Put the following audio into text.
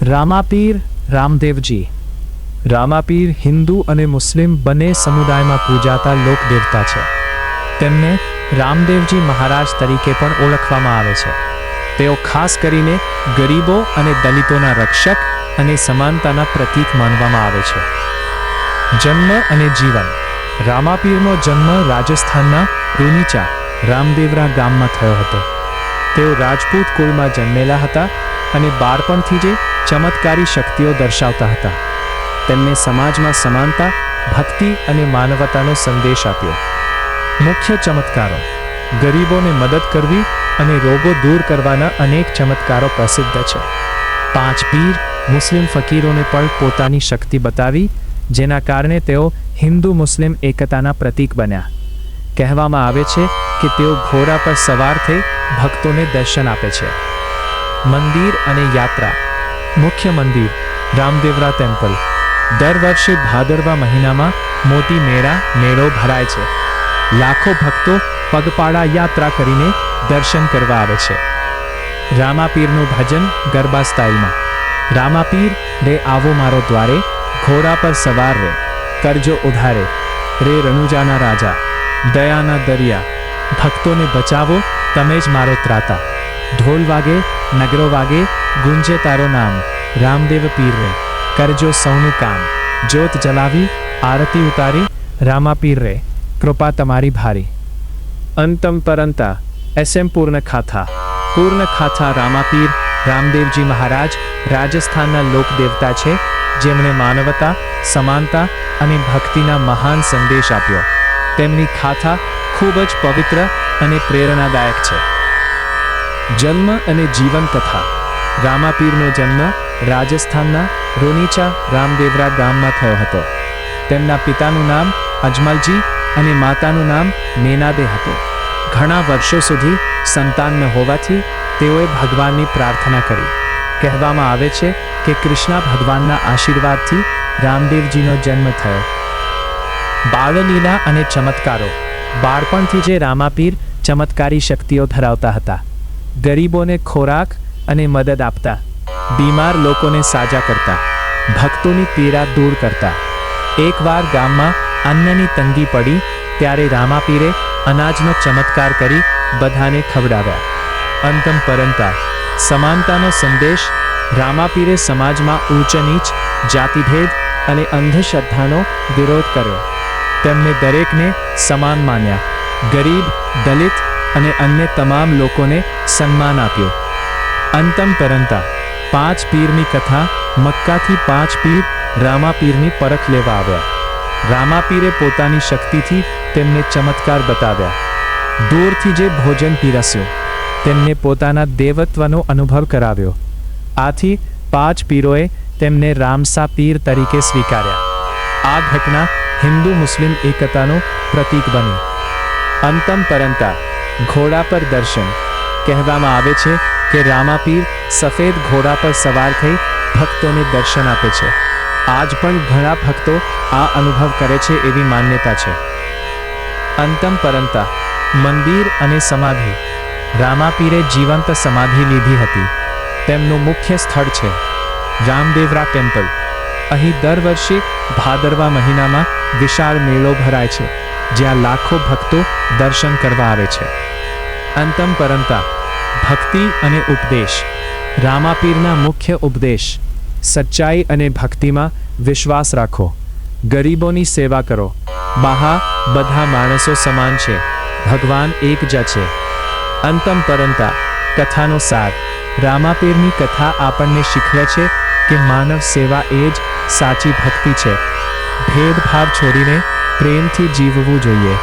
રામાપીર રામદેવજી રામાપીર હિન્દુ અને મુસ્લિમ બંને સમુદાયમાં પૂજાતા લોકદેવતા છે. તેમને રામદેવજી મહારાજ તરીકે પણ ઓળખવામાં આવે છે. તેઓ ખાસ કરીને ગરીબો અને દલિતોના રક્ષક અને સમાનતાના પ્રતીક માનવામાં આવે છે. જન્મ અને જીવન. રામાપીરનો જન્મ રાજસ્થાનના રૂનીચા રામદેવરા ગામમાં થયો હતો. તેઓ રાજપૂત કુળમાં જન્મેલા હતા અને બાળપણથી જ ચમત્કારી શક્તિઓ દર્શાવતા હતા. તેમને સમાજમાં સમાનતા, ભક્તિ અને માનવતાનો સંદેશ આપ્યો. મુખ્ય ચમત્કારો. ગરીબોને મદદ કરવી અને રોગો દૂર કરવાના અનેક ચમત્કારો પ્રસિદ્ધ છે. 5 પીર મુસ્લિમ ફકીરોને પણ પોતાની શક્તિ બતાવી, જેના કારણે તેઓ હિન્દુ મુસ્લિમ એકતાના પ્રતીક બન્યા. કહેવામાં આવે છે કે તેઓ ઘોડા પર સવાર થઈ ભક્તોને દર્શન આપે છે. મંદિર અને યાત્રા. મુખ્ય મંદિર રામદેવરા ટેમ્પલ. દર વર્ષે ભાદરવા મહિનામાં મોટી મેળો ભરાય છે. લાખો ભક્તો પગપાળા યાત્રા કરીને દર્શન કરવા આવે છે. રામાપીરનું ભજન ગરબા સ્ટાઇલમાં. રામાપીર રે આવો મારો દ્વારે, ઘોડા પર સવાર રે, કરજો ઉધારે, રે રણુજાના રાજા, દયાના દરિયા, ભક્તોને બચાવો તમે જ મારો ત્રાતા, ઢોલ વાગે નગરો વાગે, ગુંજે તારો નામ, રામદેવ પીર રે, કરજો સૌનું કામ, જ્યોત જલાવી આરતી ઉતારી, રામાપીર રે, કૃપા તમારી ભારી. અંતમ પરંતા એસએમ પૂર્ણ ખાથા. રામાપીર રામદેવજી મહારાજ રાજસ્થાનના લોકદેવતા છે, જેમણે માનવતા, સમાનતા અને ભક્તિના મહાન સંદેશ આપ્યો. તેમની ખાથા ખૂબ જ પવિત્ર અને પ્રેરણાદાયક છે. જન્મ અને જીવન કથા. રામાપીરનો જન્મ રાજસ્થાનના રૂનીચા રામદેવરા ગામમાં થયો હતો. તેમના પિતાનું નામ અજમલજી અને માતાનું નામ મેનાદે હતું. ઘણા વર્ષો સુધી સંતાન ન હોવાથી તેઓએ ભગવાનની પ્રાર્થના કરી. કહેવામાં આવે છે કે કૃષ્ણ ભગવાનના આશીર્વાદથી રામદેવજીનો જન્મ થયો. બાળલીલા અને ચમત્કારો. બાળપણથી જ રામાપીર ચમત્કારી શક્તિઓ ધરાવતા હતા. ગરીબોને ખોરાક અને મદદ આપતા, બીમાર લોકોને સાજા કરતા, ભક્તોની પીડા દૂર કરતા. એકવાર ગામમાં અન્નની તંગી પડી ત્યારે રામાપીરે અનાજનો ચમત્કાર કરી બધાને ખવડાવ્યા. અંતમ પરંતા સમાનતાનો સંદેશ. રામાપીરે સમાજમાં ઊંચ નીચ, જાતિભેદ અને અંધશ્રદ્ધાનો વિરોધ કર્યો. તેમને દરેકને સમાન માન્યા. ગરીબ, દલિત અને અન્ય તમામ લોકોને સન્માન આપ્યું. અંતમ પરંતા 5 પીરની કથા. મક્કાથી 5 પીર રામાપીરની પરખ લેવા આવ્યા. રામાપીરે પોતાની શક્તિથી તેમને ચમત્કાર બતાવ્યા. દૂરથી જે ભોજન પીરસ્યું, તેમને પોતાના દેવત્વનો અનુભવ કરાવ્યો. આથી 5 પીરોએ તેમને રામસા પીર તરીકે સ્વીકાર્યા. આ ઘટના હિન્દુ મુસ્લિમ એકતાનું પ્રતીક બની. અંતમ પરંતા ઘોડા પર દર્શન. કહેવામાં આવે છે કે રામાપીર સફેદ ઘોડા પર સવાર થઈ ભક્તોને દર્શન આપે છે. આજ પણ ઘણા ભક્તો આ અનુભવ કરે છે એવી માન્યતા છે. અંતમ પરંતા મંદિર અને સમાધિ. રામાપીરે જીવંત સમાધિ લીધી હતી. તેમનું મુખ્ય સ્થળ છે રામદેવરા ટેમ્પલ. અહીં દર વર્ષે ભાદરવા મહિનામાં વિશાળ મેળો ભરાય છે, જ્યાં લાખો ભક્તો દર્શન કરવા આવે છે. અંતમ પરંતા ભક્તિ અને ઉપદેશ. રામાપીરના મુખ્ય ઉપદેશ: સચ્ચાઈ અને ભક્તિમાં વિશ્વાસ રાખો, ગરીબોની સેવા કરો, બધા માણસો સમાન છે, ભગવાન એક જ છે. અંતમ પરંતા કથાનો સાર. રામાપીરની કથા આપણને શીખવે છે કે માનવ સેવા એ જ સાચી ભક્તિ છે. ભેદભાવ છોડીને પ્રેમથી જીવવું જોઈએ.